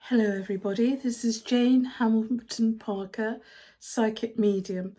Hello everybody, this is Jane Hamilton Parker, Psychic Medium.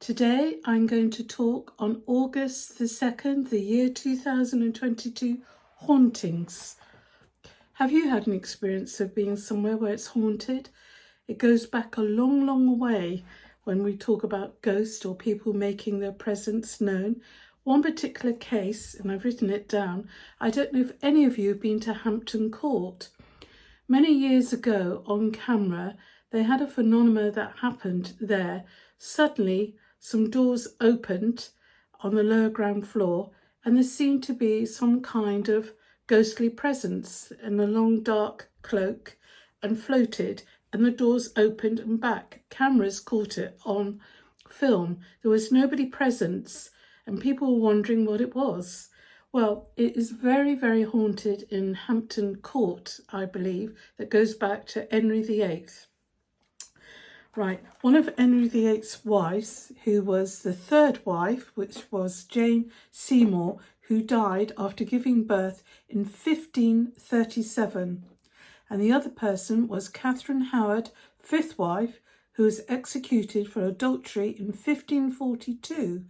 Today I'm going to talk on August the 2nd, the year 2022, hauntings. Have you had an experience of being somewhere where it's haunted? It goes back a long, long way when we talk about ghosts or people making their presence known. One particular case, and I've written it down, I don't know if any of you have been to Hampton Court. Many years ago on camera, they had a phenomenon that happened there. Suddenly, some doors opened on the lower ground floor and there seemed to be some kind of ghostly presence in a long dark cloak and floated, and the doors opened and back. Cameras caught it on film. There was nobody present and people were wondering what it was. Well, it is very, very haunted in Hampton Court, I believe, that goes back to Henry VIII. Right, one of Henry VIII's wives, who was the third wife, which was Jane Seymour, who died after giving birth in 1537. And the other person was Catherine Howard, fifth wife, who was executed for adultery in 1542,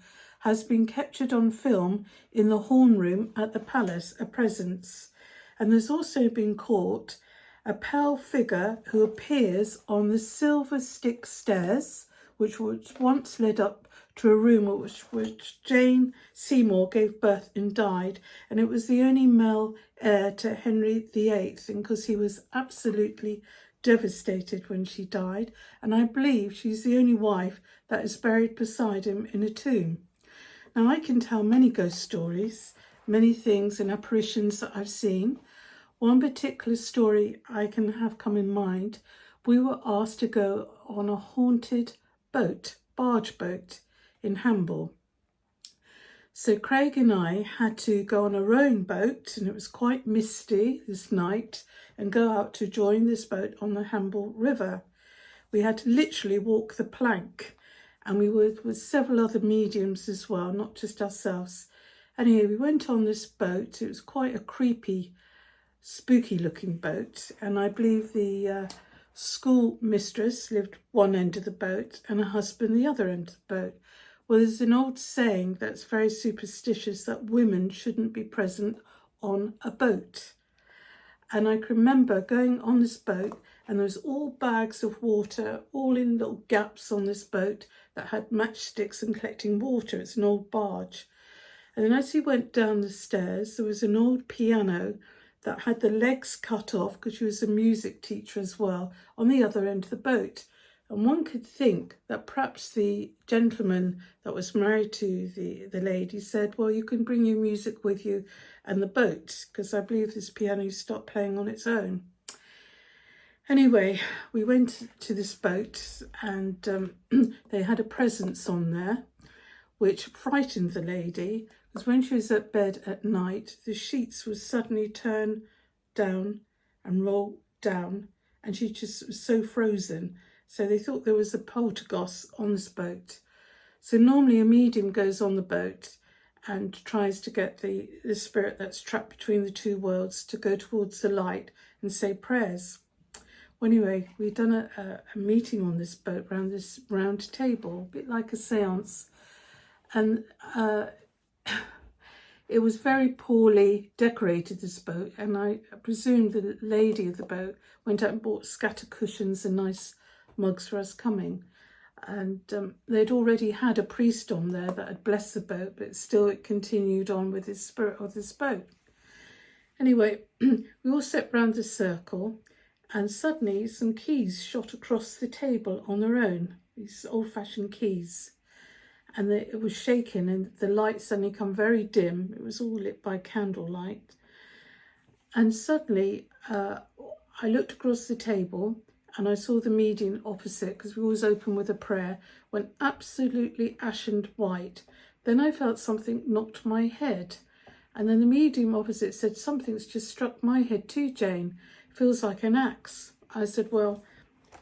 has been captured on film in the horn room at the palace, a presence. And there's also been caught a pale figure who appears on the silver stick stairs, which was once led up to a room which Jane Seymour gave birth and died. And it was the only male heir to Henry VIII, and because he was absolutely devastated when she died. And I believe she's the only wife that is buried beside him in a tomb. Now, I can tell many ghost stories, many things and apparitions that I've seen. One particular story I can have come in mind, we were asked to go on a haunted boat, barge boat in Hamble. So Craig and I had to go on a rowing boat, and it was quite misty this night, and go out to join this boat on the Hamble River. We had to literally walk the plank. And we were with several other mediums as well, not just ourselves. Anyway, we went on this boat. It was quite a creepy, spooky looking boat. And I believe the school mistress lived one end of the boat and her husband the other end of the boat. Well, there's an old saying that's very superstitious that women shouldn't be present on a boat. And I can remember going on this boat, and there was all bags of water, all in little gaps on this boat that had matchsticks and collecting water. It's an old barge. And then as we went down the stairs, there was an old piano that had the legs cut off, because she was a music teacher as well, on the other end of the boat. And one could think that perhaps the gentleman that was married to the lady said, well, you can bring your music with you and the boat, because I believe this piano stopped playing on its own. Anyway, we went to this boat, and they had a presence on there, which frightened the lady, because when she was at bed at night, the sheets would suddenly turn down and roll down, and she just was so frozen. So they thought there was a poltergeist on this boat. So normally a medium goes on the boat and tries to get the spirit that's trapped between the two worlds to go towards the light and say prayers. Well, anyway, we'd done a meeting on this boat around this round table, a bit like a seance. And it was very poorly decorated, this boat. And I presume the lady of the boat went out and bought scatter cushions and nice mugs for us coming, and they'd already had a priest on there that had blessed the boat, but still it continued on with the spirit of this boat. Anyway, we all sat round the circle, and suddenly some keys shot across the table on their own, these old-fashioned keys, and it was shaking, and the light suddenly come very dim. It was all lit by candlelight, and suddenly I looked across the table, and I saw the medium opposite, because we always open with a prayer, went absolutely ashen white. Then I felt something knocked my head. And then the medium opposite said, something's just struck my head too, Jane. It feels like an axe. I said, well,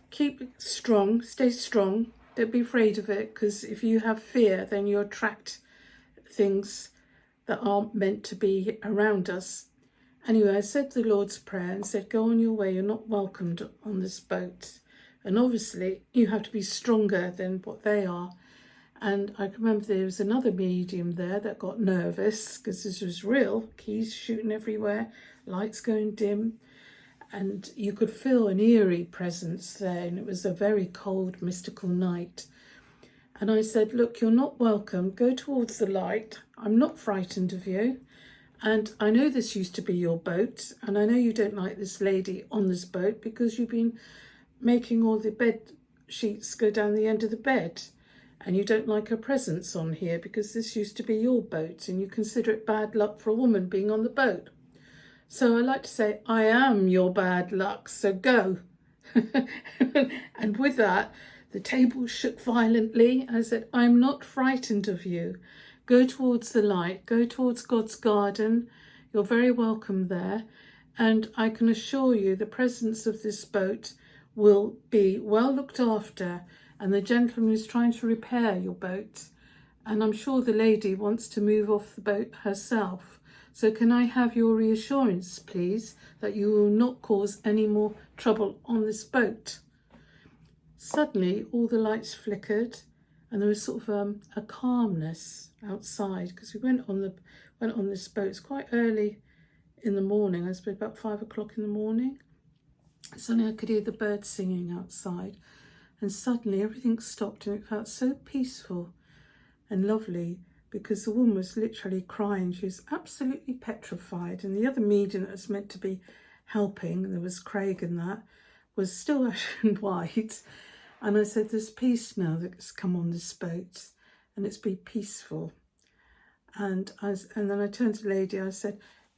keep strong, stay strong. Don't be afraid of it, because if you have fear, then you attract things that aren't meant to be around us. Anyway, I said the Lord's Prayer and said, go on your way, you're not welcomed on this boat. And obviously you have to be stronger than what they are. And I remember there was another medium there that got nervous because this was real, keys shooting everywhere, lights going dim. And you could feel an eerie presence there, and it was a very cold, mystical night. And I said, look, you're not welcome. Go towards the light. I'm not frightened of you. And I know this used to be your boat, and I know you don't like this lady on this boat because you've been making all the bed sheets go down the end of the bed, and you don't like her presence on here because this used to be your boat and you consider it bad luck for a woman being on the boat. So I like to say, I am your bad luck, so go. And with that, the table shook violently. I said, I'm not frightened of you. Go towards the light, go towards God's garden. You're very welcome there. And I can assure you the presence of this boat will be well looked after. And the gentleman is trying to repair your boat. And I'm sure the lady wants to move off the boat herself. So can I have your reassurance, please, that you will not cause any more trouble on this boat? Suddenly, all the lights flickered, and there was sort of a calmness outside because we went on this boat. It's quite early in the morning. I suppose about 5 o'clock in the morning. Suddenly, I could hear the birds singing outside, and suddenly everything stopped, and it felt so peaceful and lovely. Because the woman was literally crying. She was absolutely petrified. And the other medium that was meant to be helping, and there was Craig and that, was still ashen white. And I said, there's peace now that's come on this boat, and it's been peaceful. And then I turned to the lady, I said,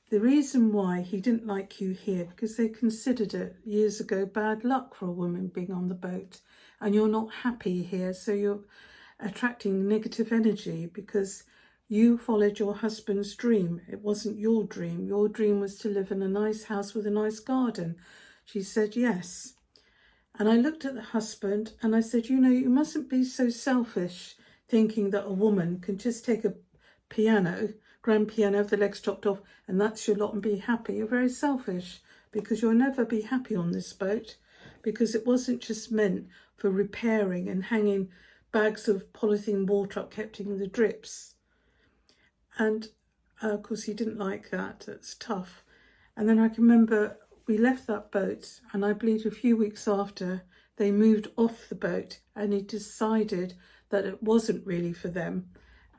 the reason why he didn't like you here, because they considered it years ago bad luck for a woman being on the boat. And you're not happy here, so you're attracting negative energy because you followed your husband's dream. It wasn't your dream. Your dream was to live in a nice house with a nice garden. She said yes. And I looked at the husband and I said, you know, you mustn't be so selfish thinking that a woman can just take a grand piano with the legs chopped off, and that's your lot and be happy. You're very selfish because you'll never be happy on this boat because it wasn't just meant for repairing and hanging bags of polythene water up, kept in the drips. And of course he didn't like that. That's tough. And then I can remember we left that boat, and I believe a few weeks after they moved off the boat, and he decided that it wasn't really for them,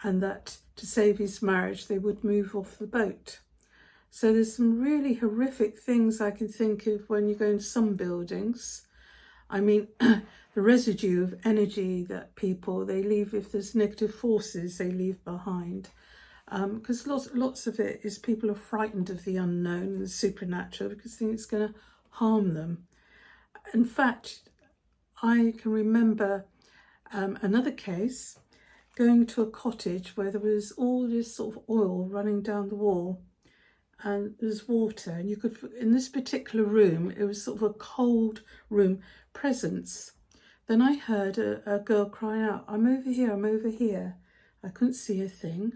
and that to save his marriage they would move off the boat. So there's some really horrific things I can think of when you go in some buildings. I mean, the residue of energy that people, they leave, if there's negative forces, they leave behind. Because lots of it is people are frightened of the unknown and the supernatural because they think it's going to harm them. In fact, I can remember another case, going to a cottage where there was all this sort of oil running down the wall, and there's water, and you could, in this particular room, it was sort of a cold room, presence. Then I heard a girl crying out, I'm over here, I'm over here. I couldn't see a thing.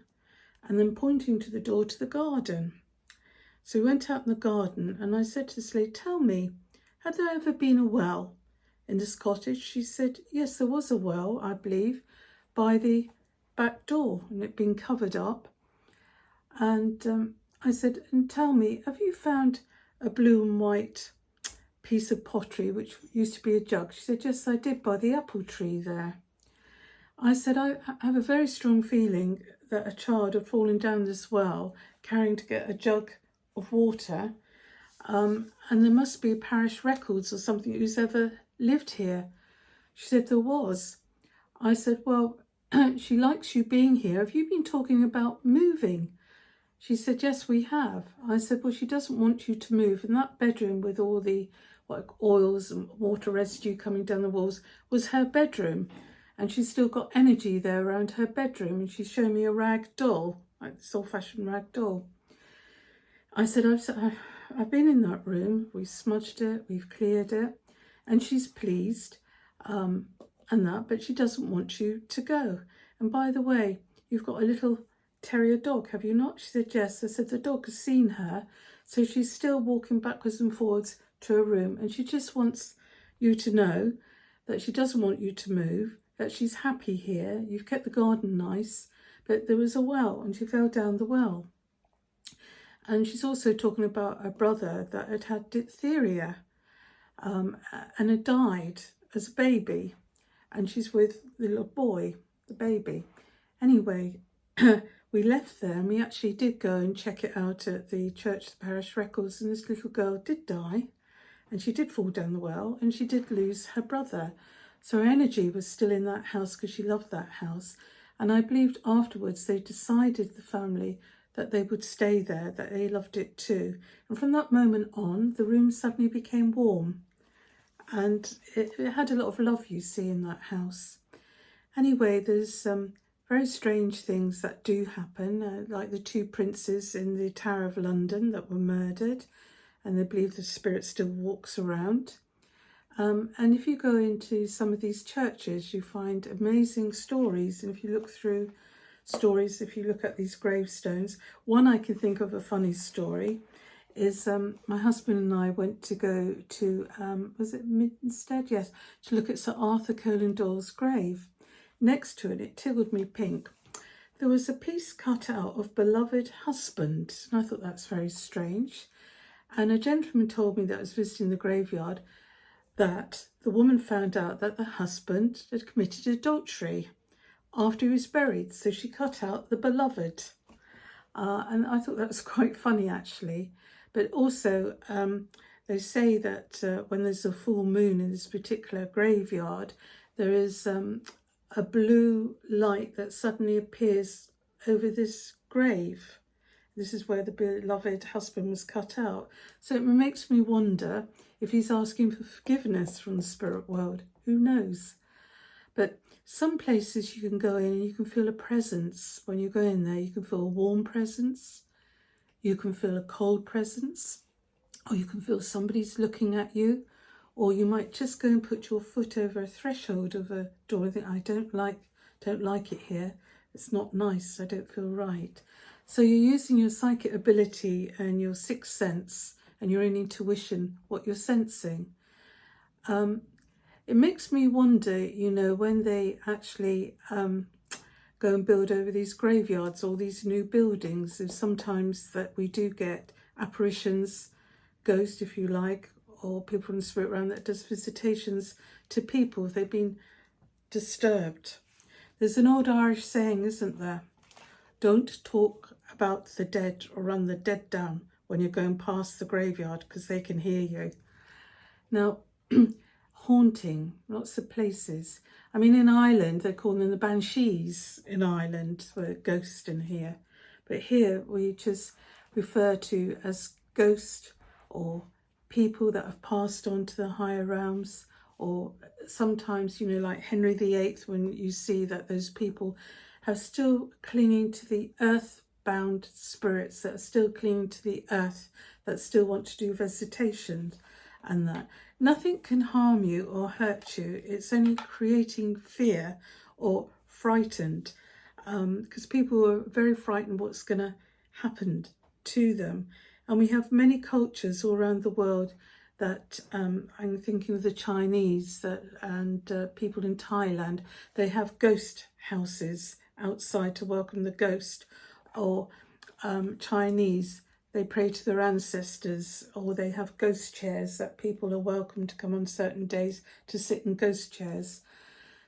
And then pointing to the door to the garden. So we went out in the garden, and I said to this lady, tell me, had there ever been a well in this cottage? She said, yes, there was a well, I believe, by the back door, and it'd been covered up. And I said, and tell me, have you found a blue and white piece of pottery which used to be a jug? She said, yes, I did, by the apple tree there. I said, I have a very strong feeling that a child had fallen down this well carrying to get a jug of water, and there must be parish records or something who's ever lived here. She said there was. I said, well, she likes you being here. Have you been talking about moving? She said, yes, we have. I said, well, she doesn't want you to move. And that bedroom with all the oils and water residue coming down the walls was her bedroom. And she's still got energy there around her bedroom. And she's shown me a rag doll, like this old-fashioned rag doll. I said, I've been in that room. We've smudged it, we've cleared it. And she's pleased and that, but she doesn't want you to go. And by the way, you've got a little terrier dog, have you not? She said, yes. I said, the dog has seen her, So she's still walking backwards and forwards to her room, and she just wants you to know that she doesn't want you to move, that she's happy here. You've kept the garden nice, but there was a well and she fell down the well. And she's also talking about a brother that had had diphtheria and had died as a baby. And she's with the little boy, the baby. Anyway, we left there and we actually did go and check it out at the Church of the Parish Records, and this little girl did die and she did fall down the well and she did lose her brother. So her energy was still in that house because she loved that house. And I believed afterwards they decided, the family, that they would stay there, that they loved it too. And from that moment on, the room suddenly became warm. And it had a lot of love, you see, in that house. Anyway, there's very strange things that do happen, like the 2 princes in the Tower of London that were murdered, and they believe the spirit still walks around. And if you go into some of these churches, you find amazing stories. And if you look through stories, if you look at these gravestones, one I can think of, a funny story, is my husband and I went to go to, was it Minstead? Yes, to look at Sir Arthur Conan Doyle's grave. Next to it, it tickled me pink, there was a piece cut out of beloved husband. And I thought that's very strange. And a gentleman told me that was visiting the graveyard that the woman found out that the husband had committed adultery after he was buried. So she cut out the beloved. And I thought that was quite funny, actually. But also, they say that when there's a full moon in this particular graveyard, there is a blue light that suddenly appears over this grave. This is where the beloved husband was cut out. So it makes me wonder if he's asking for forgiveness from the spirit world. Who knows? But some places you can go in and you can feel a presence. When you go in there, you can feel a warm presence. You can feel a cold presence. Or you can feel somebody's looking at you. Or you might just go and put your foot over a threshold of a door and think, I don't like it here. It's not nice. I don't feel right. So you're using your psychic ability and your sixth sense and your own intuition, what you're sensing. It makes me wonder, you know, when they actually go and build over these graveyards or these new buildings, there's sometimes that we do get apparitions, ghosts if you like, or people in the spirit realm that does visitations to people if they've been disturbed. There's an old Irish saying, isn't there? Don't talk about the dead or run the dead down when you're going past the graveyard because they can hear you. Now, haunting, lots of places. I mean, in Ireland, they call them the banshees in Ireland, for ghosts in here. But here we just refer to as ghost or people that have passed on to the higher realms, or sometimes, you know, like Henry VIII, when you see that those people have still clinging to the earth-bound spirits that are still clinging to the earth, that still want to do visitations and that. Nothing can harm you or hurt you. It's only creating fear or frightened, because people are very frightened what's going to happen to them. And we have many cultures all around the world that, I'm thinking of the Chinese and people in Thailand, they have ghost houses outside to welcome the ghost, or Chinese, they pray to their ancestors, or they have ghost chairs that people are welcome to come on certain days to sit in ghost chairs.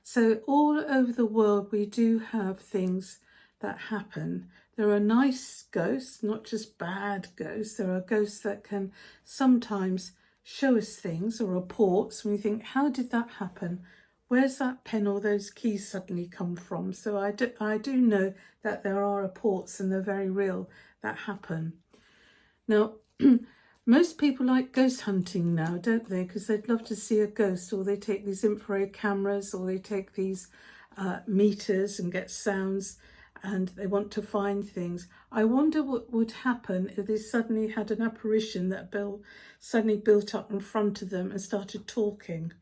So all over the world we do have things that happen. There are nice ghosts, not just bad ghosts. There are ghosts that can sometimes show us things or reports and we think, how did that happen? Where's that pen or those keys suddenly come from? So I do know that there are reports, and they're very real, that happen. Now, most people like ghost hunting now, don't they? Because they'd love to see a ghost, or they take these infrared cameras, or they take these meters and get sounds, and they want to find things. I wonder what would happen if they suddenly had an apparition that suddenly built up in front of them and started talking.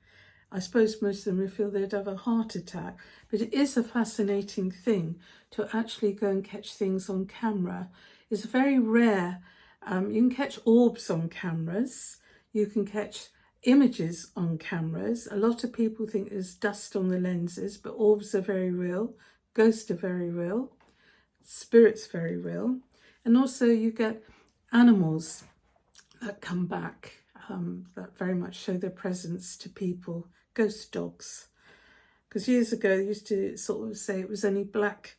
I suppose most of them would feel they'd have a heart attack. But it is a fascinating thing to actually go and catch things on camera. It's very rare You can catch orbs on cameras. You can catch images on cameras. A lot of people think there's dust on the lenses, but orbs are very real. Ghosts are very real. Spirits very real. And also you get animals that come back that very much show their presence to people. Ghost dogs. Because years ago they used to sort of say it was only black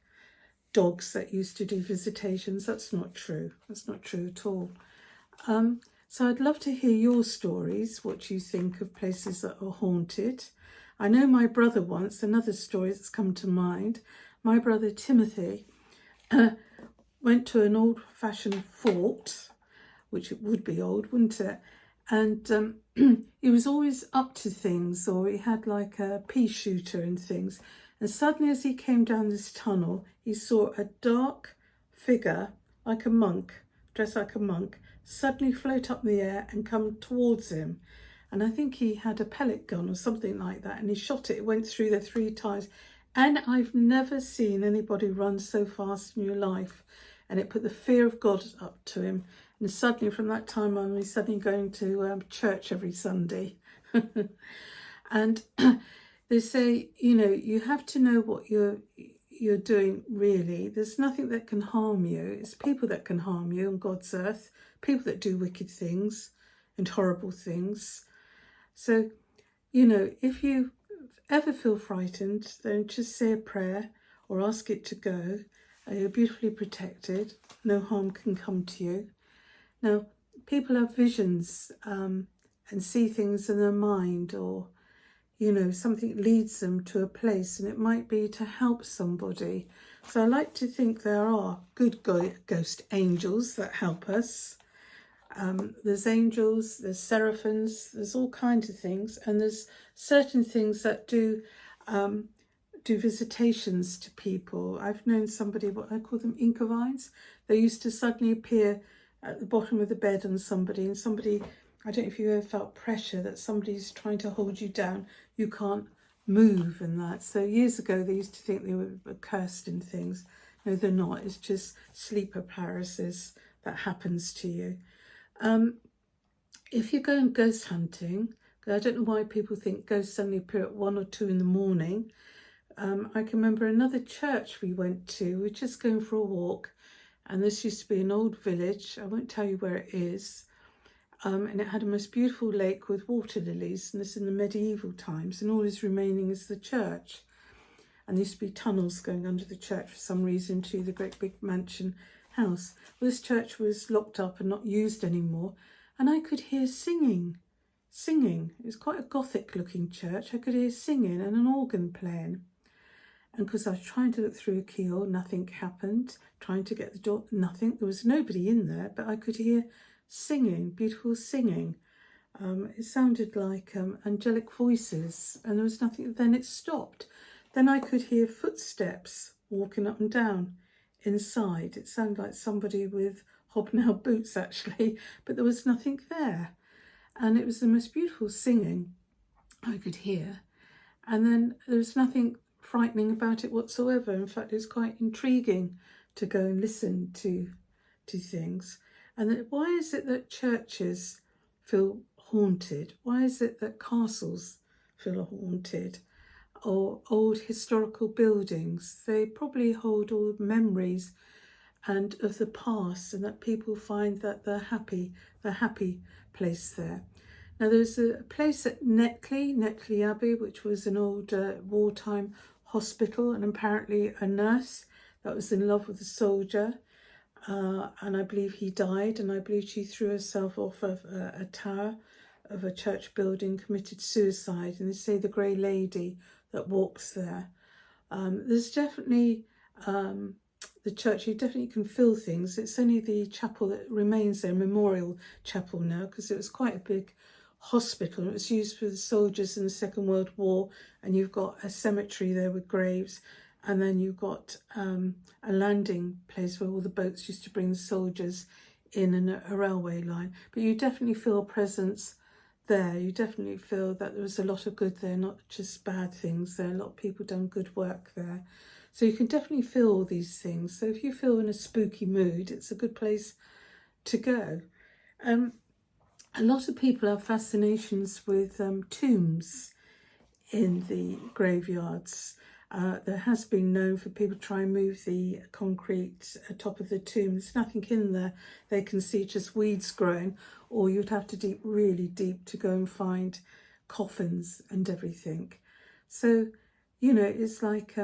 dogs that used to do visitations. That's not true. That's not true at all. So I'd love to hear your stories, what you think of places that are haunted. I know my brother once, another story that's come to mind, my brother Timothy went to an old-fashioned fort, which it would be old, wouldn't it? And he was always up to things, or he had like a pea shooter and things. And suddenly as he came down this tunnel, he saw a dark figure, like a monk, dressed like a monk, suddenly float up in the air and come towards him. And I think he had a pellet gun or something like that, and he shot it. It went through there 3 times. And I've never seen anybody run so fast in your life. And it put the fear of God up to him. And suddenly, from that time on, he's suddenly going to church every Sunday. And they say, you know, you have to know what you're doing, really. There's nothing that can harm you. It's people that can harm you on God's earth. People that do wicked things and horrible things. So, you know, if you ever feel frightened, then just say a prayer or ask it to go. You're beautifully protected. No harm can come to you. Now, people have visions and see things in their mind, or, you know, something leads them to a place, and it might be to help somebody. So I like to think there are good ghost angels that help us. There's angels, there's seraphims, there's all kinds of things, and there's certain things that do visitations to people. I've known somebody, what I call them incavines. They used to suddenly appear at the bottom of the bed on somebody, and somebody, I don't know if you ever felt pressure that somebody's trying to hold you down, you can't move and that. So years ago they used to think they were cursed and things. No, they're not. It's just sleeper paralysis that happens to you. If you're going ghost hunting, I don't know why people think ghosts suddenly appear at 1 or 2 in the morning. I can remember another church we went to. We were just going for a walk, and this used to be an old village. I won't tell you where it is. And it had a most beautiful lake with water lilies, and this in the medieval times, and all is remaining is the church. And there used to be tunnels going under the church for some reason to the great big mansion house. Well, this church was locked up and not used anymore, and I could hear singing. It was quite a Gothic looking church. I could hear singing and an organ playing. And because I was trying to look through a keyhole, nothing happened. Trying to get the door, nothing. There was nobody in there, but I could hear singing, beautiful singing. It sounded like angelic voices, and there was nothing. Then it stopped. Then I could hear footsteps walking up and down inside. It sounded like somebody with hobnail boots, actually, but there was nothing there. And it was the most beautiful singing I could hear. And then there was nothing frightening about it whatsoever. In fact, it was quite intriguing to go and listen to things. And then, why is it that churches feel haunted? Why is it that castles feel haunted? Or old historical buildings? They probably hold all the memories and of the past, and that people find that they're happy place there. Now, there's a place at Netley Abbey, which was an old wartime hospital, and apparently a nurse that was in love with a soldier, and I believe he died, and I believe she threw herself off of a tower of a church building, committed suicide, and they say the Grey Lady that walks there. There's definitely the church, you definitely can feel things. It's only the chapel that remains there, Memorial Chapel now, because it was quite a big hospital. It was used for the soldiers in the Second World War, and you've got a cemetery there with graves, and then you've got a landing place where all the boats used to bring the soldiers in, and a railway line. But you definitely feel a presence there. You definitely feel that there was a lot of good there, not just bad things there. A lot of people done good work there. So you can definitely feel all these things. So if you feel in a spooky mood, it's a good place to go. A lot of people have fascinations with tombs in the graveyards. There has been known for people to try and move the concrete top of the tomb. There's nothing in there. They can see just weeds growing, or you'd have to dig really deep to go and find coffins and everything. So, you know, it's like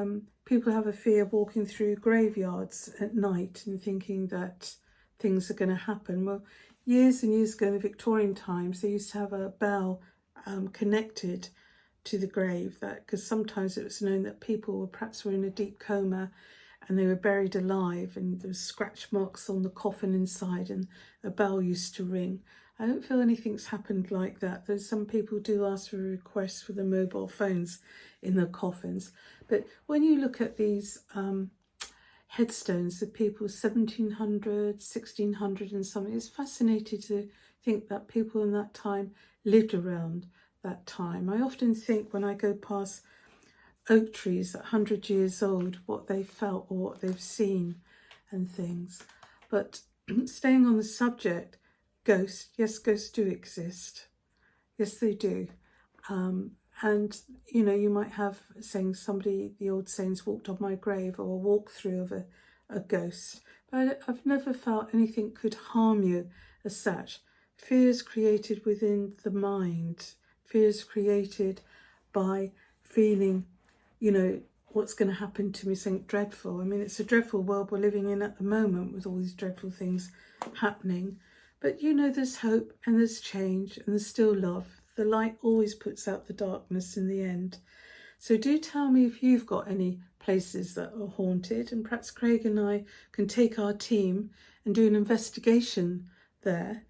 people have a fear of walking through graveyards at night and thinking that things are going to happen. Well, years and years ago in the Victorian times, they used to have a bell connected to the grave, that because sometimes it was known that people were in a deep coma and they were buried alive, and there were scratch marks on the coffin inside, and a bell used to ring. I don't feel anything's happened like that. There's some people do ask for requests for the mobile phones in the coffins, but when you look at these headstones of people 1700, 1600 and something, it's fascinating to think that people in that time lived around that time. I often think when I go past oak trees 100 years old, what they felt or what they've seen and things. But staying on the subject, ghosts, yes, ghosts do exist. Yes, they do. And, you know, you might have saying somebody, the old sayings, walked on my grave, or a walk through of a ghost. But I've never felt anything could harm you as such. Fears created within the mind. Fears created by feeling, you know, what's going to happen to me, something dreadful. I mean, it's a dreadful world we're living in at the moment with all these dreadful things happening. But, you know, there's hope and there's change and there's still love. The light always puts out the darkness in the end. So do tell me if you've got any places that are haunted, and perhaps Craig and I can take our team and do an investigation there.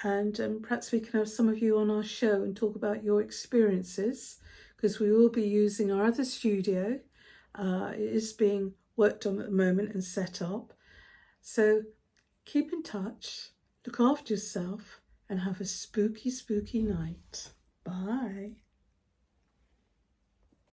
And perhaps we can have some of you on our show and talk about your experiences, because we will be using our other studio. It is being worked on at the moment and set up. So keep in touch, look after yourself, and have a spooky, spooky night. Bye.